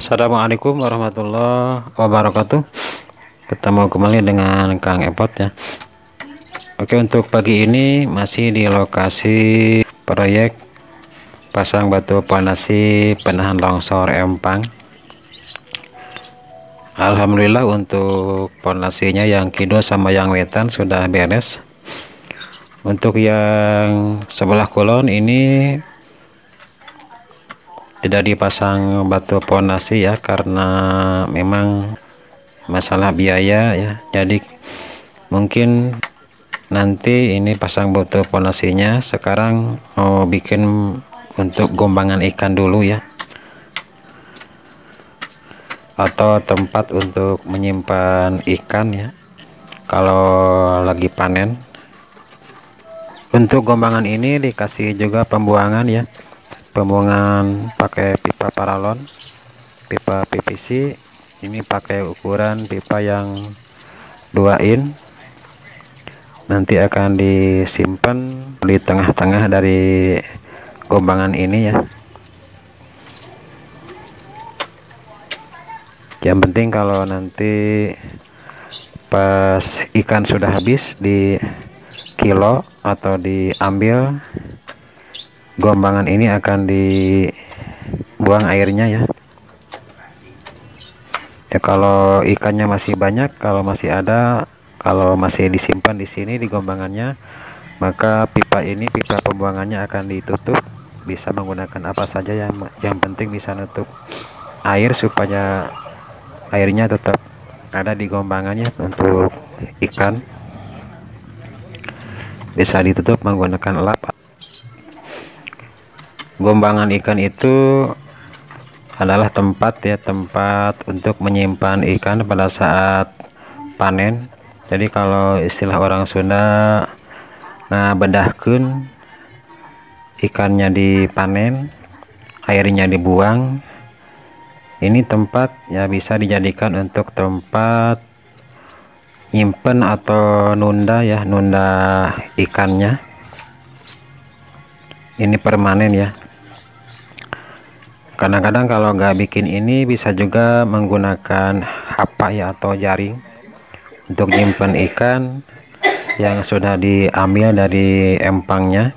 Assalamualaikum warahmatullahi wabarakatuh. Ketemu kembali dengan Kang Epot ya. Oke, untuk pagi ini masih di lokasi proyek pasang batu pondasi penahan longsor Empang. Alhamdulillah untuk pondasinya yang kidul sama yang wetan sudah beres. Untuk yang sebelah kulon ini tidak dipasang batu pondasi ya, karena memang masalah biaya ya. Jadi mungkin nanti ini pasang batu pondasinya, sekarang mau bikin untuk gombangan ikan dulu ya, atau tempat untuk menyimpan ikan ya kalau lagi panen. Untuk gombangan ini dikasih juga pembuangan ya, pembuangan pakai pipa paralon, pipa PVC. Ini pakai ukuran pipa yang 2 in, nanti akan disimpan di tengah-tengah dari gombangan ini ya. Yang penting kalau nanti pas ikan sudah habis di kilo atau diambil, gombangan ini akan dibuang airnya ya. Ya kalau ikannya masih banyak, kalau masih ada, kalau masih disimpan di sini di gombangannya, maka pipa ini, pipa pembuangannya akan ditutup. Bisa menggunakan apa saja yang penting bisa nutup air supaya airnya tetap ada di gombangannya. Untuk ikan bisa ditutup menggunakan lap. Gombangan ikan itu adalah tempat ya, tempat untuk menyimpan ikan pada saat panen. Jadi kalau istilah orang Sunda, nah bedahkeun, ikannya dipanen, airnya dibuang. Ini tempat ya bisa dijadikan untuk tempat nyimpen atau nunda ya, nunda ikannya. Ini permanen ya. Kadang-kadang kalau nggak bikin ini, bisa juga menggunakan hapa ya atau jaring untuk nyimpen ikan yang sudah diambil dari empangnya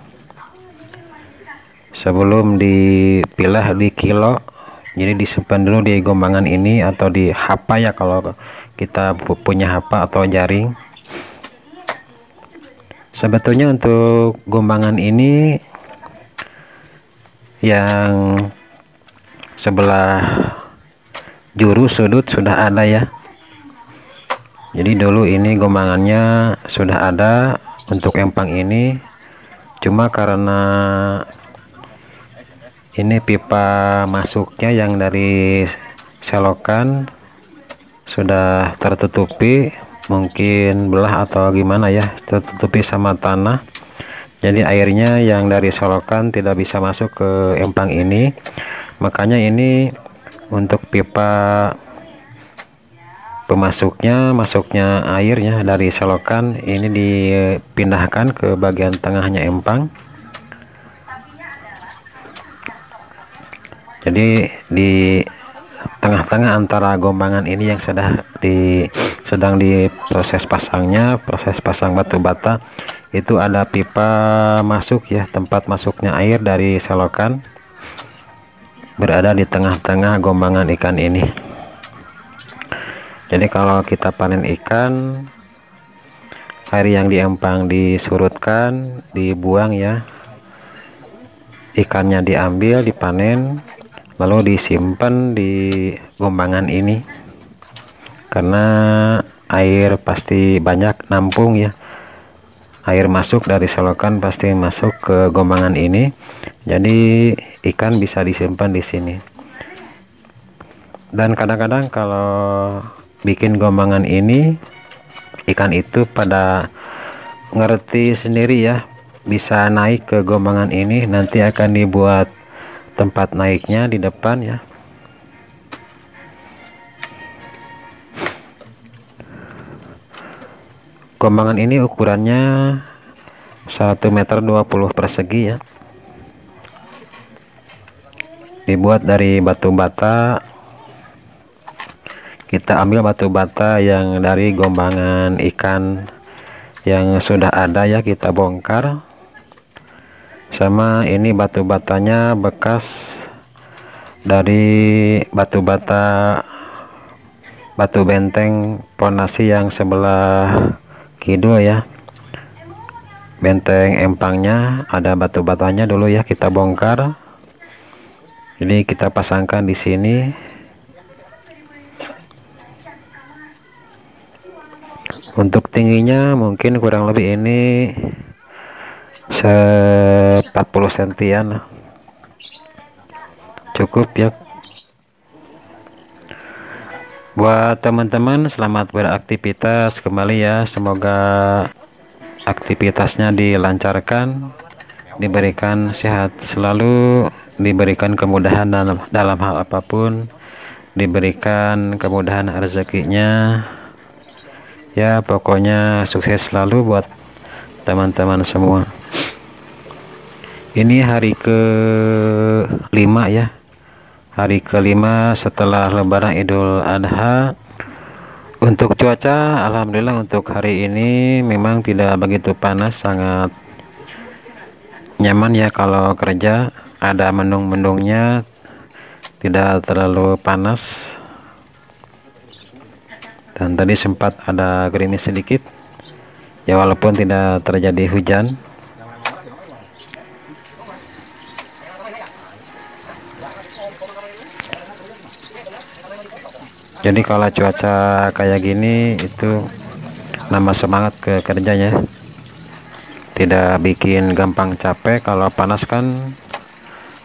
sebelum dipilah di kilo. Jadi disimpan dulu di gombangan ini atau di hapa ya kalau kita punya hapa atau jaring. Sebetulnya untuk gombangan ini yang sebelah juru sudut sudah ada ya. Jadi dulu ini gombangannya sudah ada untuk empang ini, cuma karena ini pipa masuknya yang dari selokan sudah tertutupi, mungkin belah atau gimana ya, tertutupi sama tanah. Jadi airnya yang dari selokan tidak bisa masuk ke empang ini. Makanya ini untuk pipa masuknya airnya dari selokan ini dipindahkan ke bagian tengahnya empang. Jadi di tengah-tengah antara gombangan ini yang sedang di proses pasangnya, proses pasang batu bata, itu ada pipa masuk ya, tempat masuknya air dari selokan berada di tengah-tengah gombangan ikan ini. Jadi kalau kita panen ikan, air yang diempang disurutkan, dibuang ya, ikannya diambil, dipanen, lalu disimpan di gombangan ini. Karena air pasti banyak nampung ya, air masuk dari selokan pasti masuk ke gombangan ini. Jadi ikan bisa disimpan di sini. Dan kadang-kadang kalau bikin gombangan ini, ikan itu pada ngerti sendiri ya, bisa naik ke gombangan ini. Nanti akan dibuat tempat naiknya di depan ya. Gombangan ini ukurannya 1,20 meter persegi ya. Dibuat dari batu bata Kita ambil batu bata yang dari gombangan ikan yang sudah ada ya, kita bongkar. Sama ini batu batanya bekas dari batu bata batu benteng Ponasi yang sebelah kidul ya, benteng empangnya ada batu batanya dulu ya, kita bongkar. Jadi kita pasangkan di sini. Untuk tingginya mungkin kurang lebih ini 40 sentian cukup ya. Buat teman-teman, selamat beraktivitas kembali ya, semoga aktivitasnya dilancarkan, diberikan sehat selalu, diberikan kemudahan dalam hal apapun, diberikan kemudahan rezekinya ya, pokoknya sukses selalu buat teman-teman semua. Ini hari ke-5 ya, hari ke-5 setelah Lebaran Idul Adha. Untuk cuaca, alhamdulillah untuk hari ini memang tidak begitu panas, sangat nyaman ya kalau kerja, ada mendung-mendungnya, tidak terlalu panas. Dan tadi sempat ada gerimis sedikit ya, walaupun tidak terjadi hujan. Jadi kalau cuaca kayak gini itu nambah semangat ke kerjanya, tidak bikin gampang capek. Kalau panas kan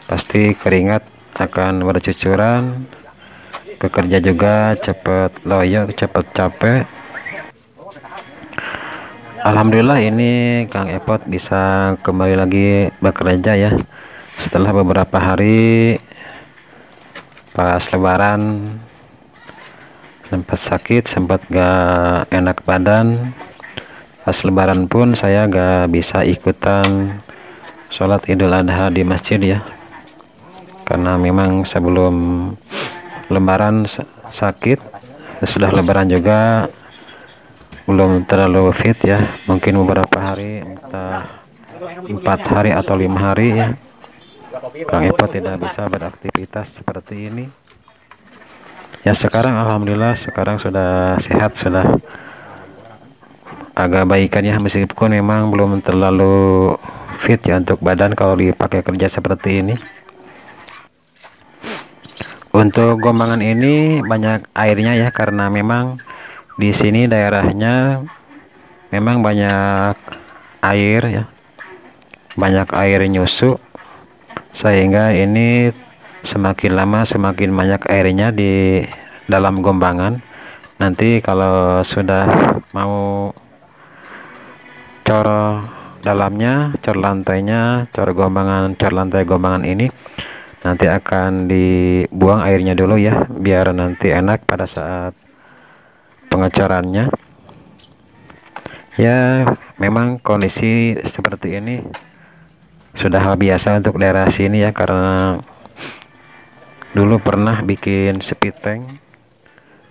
pasti keringat akan bercucuran, ke kerja juga cepet loyo, cepet capek. Alhamdulillah ini Kang Epot bisa kembali lagi bekerja ya, setelah beberapa hari pas Lebaran sempat sakit, sempat gak enak badan. Pas Lebaran pun saya gak bisa ikutan sholat Idul Adha di masjid ya, karena memang sebelum Lebaran sakit, sudah Lebaran juga belum terlalu fit ya, mungkin beberapa hari, entah 4 hari atau 5 hari ya, Kang Epot tidak bisa beraktivitas seperti ini ya. Sekarang alhamdulillah sekarang sudah sehat, sudah agak baikan ya, meskipun memang belum terlalu fit ya untuk badan kalau dipakai kerja seperti ini. Untuk gombangan ini banyak airnya ya, karena memang di sini daerahnya memang banyak air ya, banyak air nyusu, sehingga ini semakin lama semakin banyak airnya di dalam gombangan. Nanti kalau sudah mau cor dalamnya, cor lantainya, cor lantai gombangan ini nanti akan dibuang airnya dulu ya, biar nanti enak pada saat pengecorannya ya. Memang kondisi seperti ini sudah hal biasa untuk daerah sini ya, karena dulu pernah bikin speed tank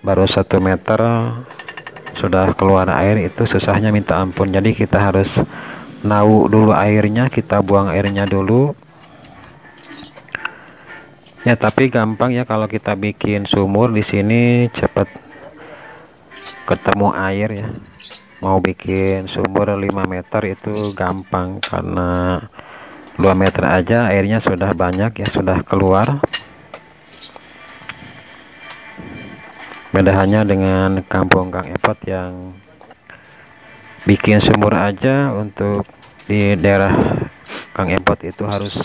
baru 1 meter sudah keluar air, itu susahnya minta ampun. Jadi kita harus nau dulu airnya, kita buang airnya dulu ya. Tapi gampang ya kalau kita bikin sumur di sini, cepat ketemu air ya. Mau bikin sumur 5 meter itu gampang, karena 2 meter aja airnya sudah banyak ya, sudah keluar. Beda hanya dengan kampung Kang Epot yang bikin sumur aja, untuk di daerah Kang Epot itu harus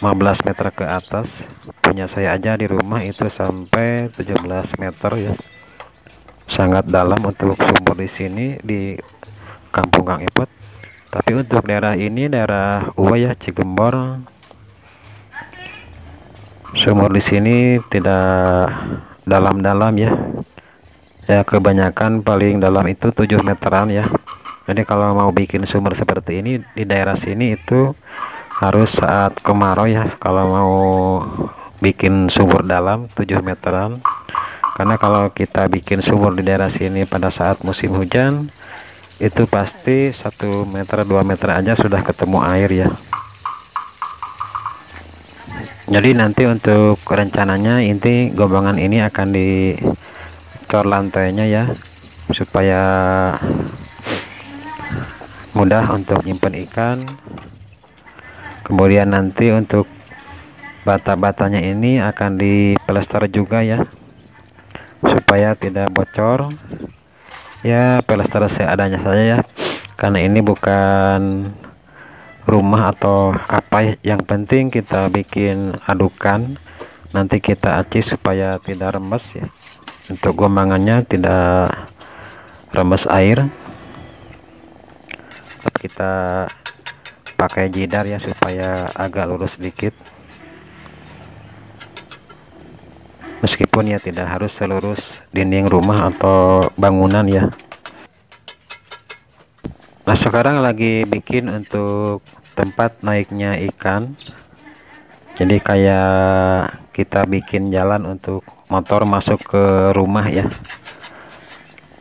15 meter ke atas. Punya saya aja di rumah itu sampai 17 meter ya, sangat dalam untuk sumur di sini di kampung Kang Epot. Tapi untuk daerah ini, daerah Uwa ya, Cigembor, sumur di sini tidak dalam-dalam ya, kebanyakan paling dalam itu 7 meteran ya. Jadi kalau mau bikin sumur seperti ini di daerah sini itu harus saat kemarau ya, kalau mau bikin sumur dalam 7 meteran. karena kalau kita bikin sumur di daerah sini pada saat musim hujan itu pasti 1 meter 2 meter aja sudah ketemu air ya. Jadi nanti untuk rencananya inti gombangan ini akan dicor lantainya ya, supaya mudah untuk nyimpen ikan. Kemudian nanti untuk bata-batanya ini akan diplester juga ya, supaya tidak bocor ya. Plester seadanya saja ya, karena ini bukan rumah atau apa, yang penting kita bikin adukan, nanti kita aci supaya tidak remes ya. Untuk gombangannya tidak remes air, kita pakai jidar ya supaya agak lurus sedikit, meskipun ya tidak harus selurus dinding rumah atau bangunan ya. Nah sekarang lagi bikin untuk tempat naiknya ikan, jadi kayak kita bikin jalan untuk motor masuk ke rumah ya.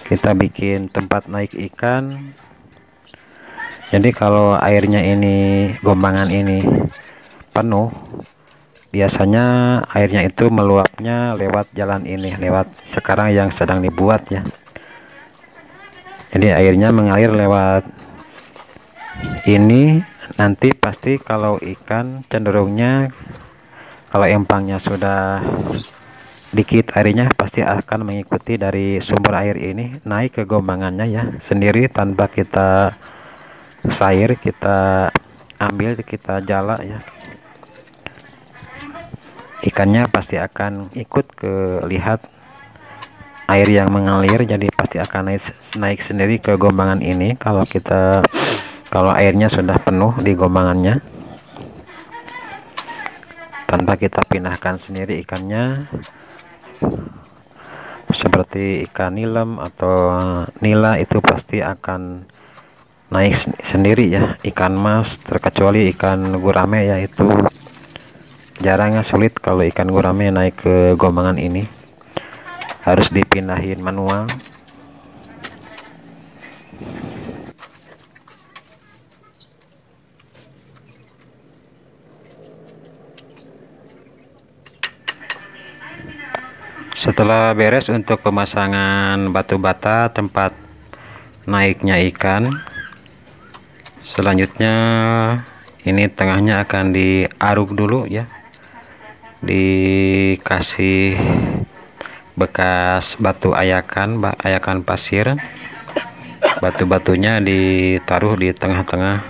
Kita bikin tempat naik ikan, jadi kalau airnya ini, gombangan ini penuh, biasanya airnya itu meluapnya lewat jalan ini, lewat sekarang yang sedang dibuat ya. Jadi airnya mengalir lewat ini, nanti pasti kalau ikan cenderungnya, kalau empangnya sudah dikit airnya, pasti akan mengikuti dari sumber air ini naik ke gombangannya ya sendiri, tanpa kita sair, kita ambil, kita jala ya. Ikannya pasti akan ikut ke, lihat air yang mengalir, jadi pasti akan naik sendiri ke gombangan ini kalau airnya sudah penuh di gombangannya, tanpa kita pindahkan sendiri ikannya. Seperti ikan nilem atau nila itu pasti akan naik sendiri ya. Ikan mas, terkecuali ikan gurame ya, itu jarangnya sulit kalau ikan gurame naik ke gombangan ini, harus dipindahin manual. Setelah beres untuk pemasangan batu bata tempat naiknya ikan, selanjutnya ini tengahnya akan diaruk dulu ya, dikasih bekas batu ayakan, ayakan pasir. Batu-batunya ditaruh di tengah-tengah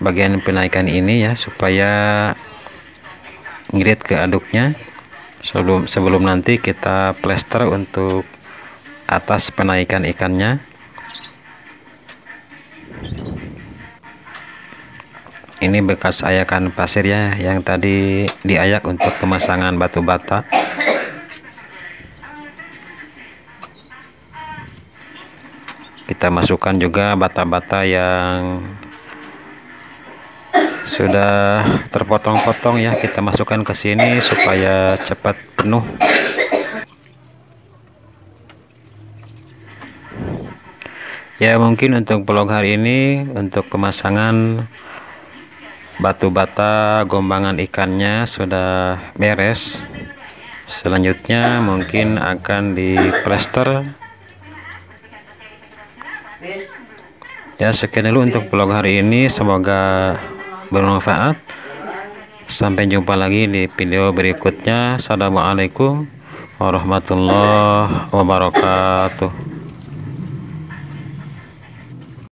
bagian penaikan ini ya, supaya ngirit ke aduknya sebelum nanti kita plester untuk atas penaikan ikannya. Ini bekas ayakan pasir ya, yang tadi diayak untuk pemasangan batu bata. Kita masukkan juga bata-bata yang sudah terpotong-potong ya, kita masukkan ke sini supaya cepat penuh. Ya mungkin untuk vlog hari ini untuk pemasangan batu bata gombangan ikannya sudah beres. Selanjutnya mungkin akan diplester. Ya sekian dulu untuk vlog hari ini, semoga bermanfaat. Sampai jumpa lagi di video berikutnya. Assalamualaikum warahmatullahi wabarakatuh.